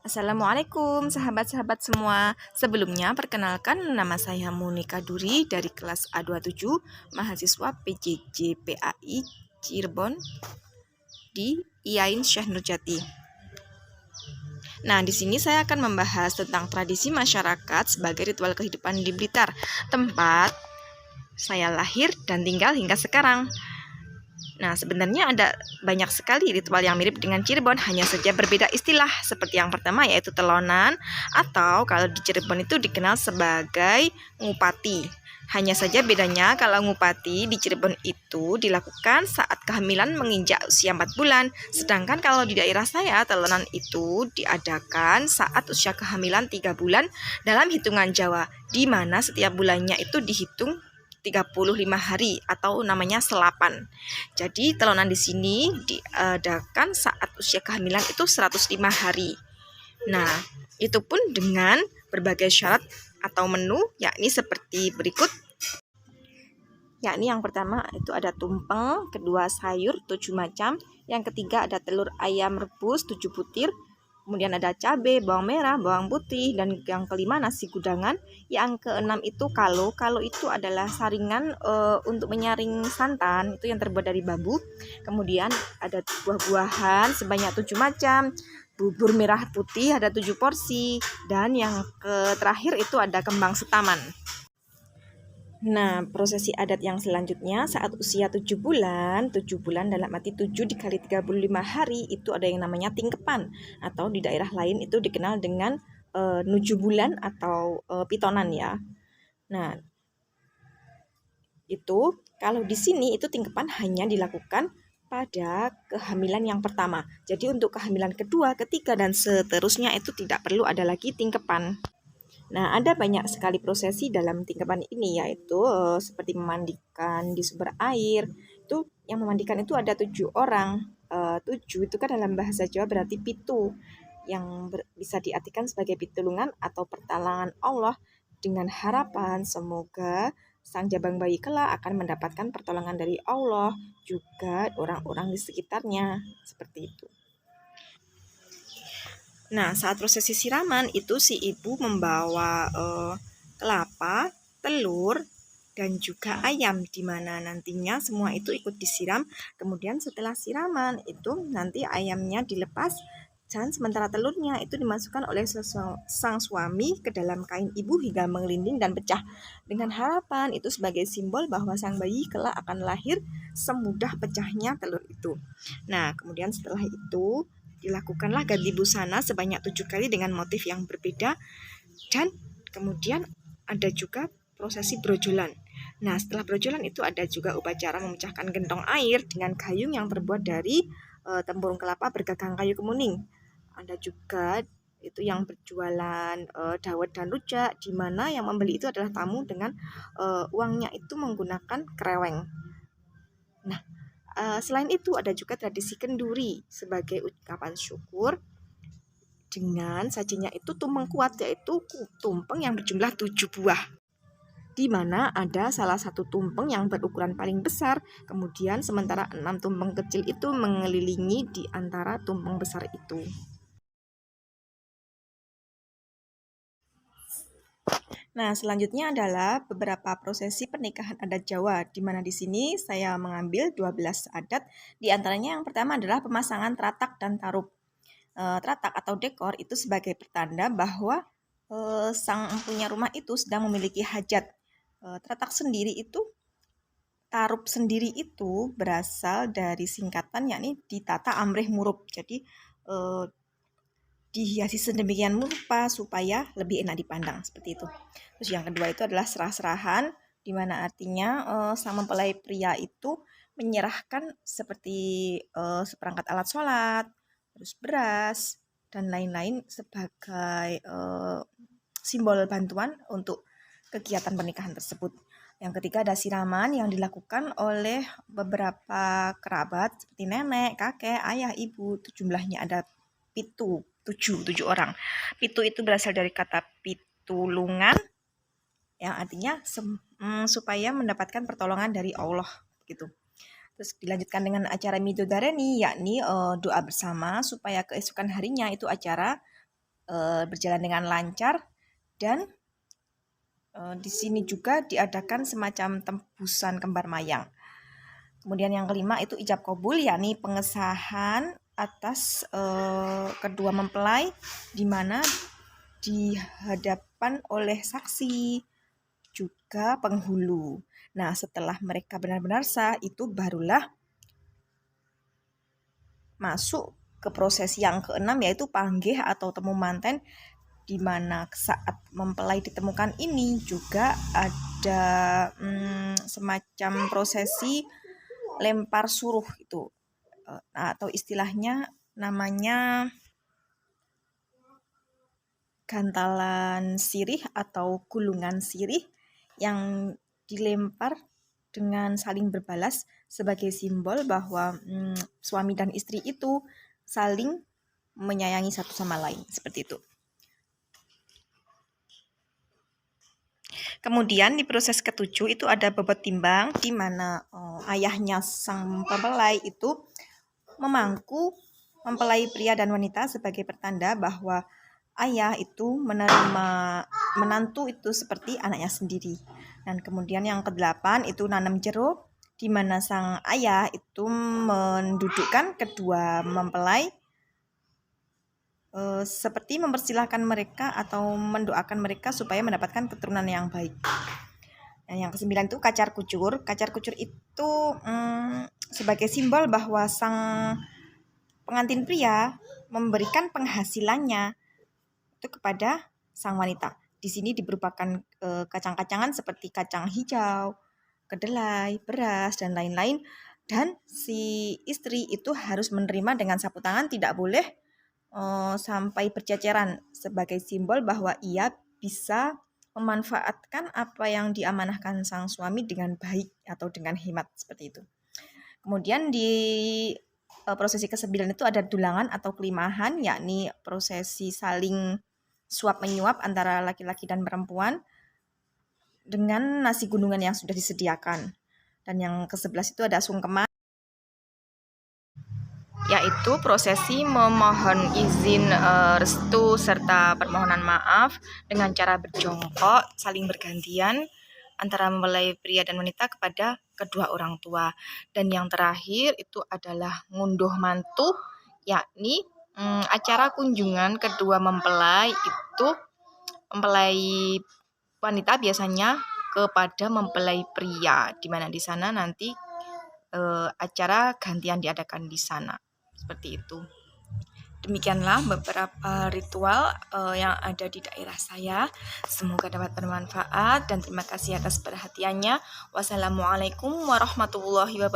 Assalamualaikum sahabat-sahabat semua. Sebelumnya perkenalkan nama saya Monika Duri dari kelas A27 mahasiswa PJJ PAI Cirebon di IAIN Syekh Nurjati. Nah, di sini saya akan membahas tentang tradisi masyarakat sebagai ritual kehidupan di Blitar, tempat saya lahir dan tinggal hingga sekarang. Nah, sebenarnya ada banyak sekali ritual yang mirip dengan Cirebon, hanya saja berbeda istilah. Seperti yang pertama yaitu telonan, atau kalau di Cirebon itu dikenal sebagai ngupati. Hanya saja bedanya kalau ngupati di Cirebon itu dilakukan saat kehamilan menginjak usia 4 bulan. Sedangkan kalau di daerah saya, telonan itu diadakan saat usia kehamilan 3 bulan dalam hitungan Jawa, di mana setiap bulannya itu dihitung 35 hari atau namanya selapan. Jadi telonan di sini diadakan saat usia kehamilan itu 105 hari. Nah, itu pun dengan berbagai syarat atau menu, yakni seperti berikut. Yakni yang pertama itu ada tumpeng, kedua sayur 7 macam, yang ketiga ada telur ayam rebus 7 butir, kemudian ada cabai, bawang merah, bawang putih, dan yang kelima nasi gudangan. Yang keenam itu kalo. Kalo itu adalah saringan untuk menyaring santan, itu yang terbuat dari bambu. Kemudian ada buah-buahan sebanyak 7 macam, bubur merah putih ada 7 porsi, dan yang terakhir itu ada kembang setaman. Nah, prosesi adat yang selanjutnya saat usia 7 bulan dalam arti 7 dikali 35 hari itu ada yang namanya tingkepan, atau di daerah lain itu dikenal dengan nuju bulan atau pitonan ya. Nah, itu kalau di sini itu tingkepan hanya dilakukan pada kehamilan yang pertama. Jadi untuk kehamilan kedua, ketiga, dan seterusnya itu tidak perlu ada lagi tingkepan. Nah, ada banyak sekali prosesi dalam tingkapan ini, yaitu seperti memandikan di sumber air. Itu yang memandikan itu ada 7 orang. 7 itu kan dalam bahasa Jawa berarti pitu, yang bisa diartikan sebagai pitulungan atau pertolongan Allah, dengan harapan semoga sang jabang bayi kelak akan mendapatkan pertolongan dari Allah, juga orang-orang di sekitarnya, seperti itu. Nah, saat prosesi siraman itu si ibu membawa kelapa, telur, dan juga ayam, di mana nantinya semua itu ikut disiram. Kemudian setelah siraman itu nanti ayamnya dilepas, dan sementara telurnya itu dimasukkan oleh sang suami ke dalam kain ibu hingga mengelinding dan pecah, dengan harapan itu sebagai simbol bahwa sang bayi kelak akan lahir semudah pecahnya telur itu. Nah, kemudian setelah itu dilakukanlah ganti busana sebanyak 7 kali dengan motif yang berbeda, dan kemudian ada juga prosesi brojolan. Nah, setelah brojolan itu ada juga upacara memecahkan gentong air dengan gayung yang terbuat dari tempurung kelapa bergagang kayu kemuning. Ada juga itu yang berjualan dawet dan rujak, di mana yang membeli itu adalah tamu dengan uangnya itu menggunakan kreweng. Nah, selain itu ada juga tradisi kenduri sebagai ungkapan syukur, dengan sajinya itu tumpeng kuat, yaitu tumpeng yang berjumlah 7 buah, di mana ada salah satu tumpeng yang berukuran paling besar, kemudian sementara 6 tumpeng kecil itu mengelilingi di antara tumpeng besar itu. Nah, selanjutnya adalah beberapa prosesi pernikahan adat Jawa, di mana di sini saya mengambil 12 adat. Di antaranya yang pertama adalah pemasangan teratak dan tarup. Teratak atau dekor itu sebagai pertanda bahwa sang punya rumah itu sedang memiliki hajat. Teratak sendiri itu, tarup sendiri itu berasal dari singkatan, yakni ditata amrih murup. Jadi dihiasi sedemikian rupa supaya lebih enak dipandang, seperti itu. Terus yang kedua itu adalah serah-serahan, di mana artinya sang mempelai pria itu menyerahkan seperti seperangkat alat sholat, terus beras, dan lain-lain sebagai simbol bantuan untuk kegiatan pernikahan tersebut. Yang ketiga ada siraman yang dilakukan oleh beberapa kerabat seperti nenek, kakek, ayah, ibu. Jumlahnya ada pitu, 7 orang. Pitu itu berasal dari kata pitulungan, yang artinya supaya mendapatkan pertolongan dari Allah gitu. Terus dilanjutkan dengan acara midodareni, yakni doa bersama supaya keesokan harinya itu acara berjalan dengan lancar, dan di sini juga diadakan semacam tembusan kembar mayang. Kemudian yang kelima itu ijab kabul, yakni pengesahan atas kedua mempelai, di mana dihadapkan oleh saksi juga penghulu. Nah, setelah mereka benar-benar sah, itu barulah masuk ke proses yang keenam, yaitu panggih atau temu manten, di mana saat mempelai ditemukan ini juga ada semacam prosesi lempar suruh itu, atau istilahnya namanya gantalan sirih atau gulungan sirih yang dilempar dengan saling berbalas sebagai simbol bahwa suami dan istri itu saling menyayangi satu sama lain, seperti itu. Kemudian di proses ketujuh itu ada bobot timbang, di mana ayahnya sang mempelai itu memangku mempelai pria dan wanita sebagai pertanda bahwa ayah itu menerima menantu itu seperti anaknya sendiri. Dan kemudian yang ke-8 itu nanam jeruk, di mana sang ayah itu mendudukkan kedua mempelai seperti mempersilahkan mereka atau mendoakan mereka supaya mendapatkan keturunan yang baik. Nah, yang ke-9 itu kacar kucur. Kacar kucur itu sebagai simbol bahwa sang pengantin pria memberikan penghasilannya itu kepada sang wanita. Di sini diberupakan kacang-kacangan seperti kacang hijau, kedelai, beras, dan lain-lain. Dan si istri itu harus menerima dengan sapu tangan, tidak boleh sampai berceceran, sebagai simbol bahwa ia bisa memanfaatkan apa yang diamanahkan sang suami dengan baik atau dengan hemat, seperti itu. Kemudian di prosesi ke-9 itu ada dulangan atau kelimahan, yakni prosesi saling suap menyuap antara laki-laki dan perempuan dengan nasi gunungan yang sudah disediakan. Dan yang ke-11 itu ada sungkeman, yaitu prosesi memohon izin restu serta permohonan maaf dengan cara berjongkok saling bergantian antara mempelai pria dan wanita kepada kedua orang tua. Dan yang terakhir itu adalah ngunduh mantu, yakni acara kunjungan kedua mempelai itu, mempelai wanita biasanya kepada mempelai pria, di mana di sana nanti acara gantian diadakan di sana. Seperti itu. Demikianlah beberapa ritual yang ada di daerah saya. Semoga dapat bermanfaat dan terima kasih atas perhatiannya. Wassalamualaikum warahmatullahi wabarakatuh.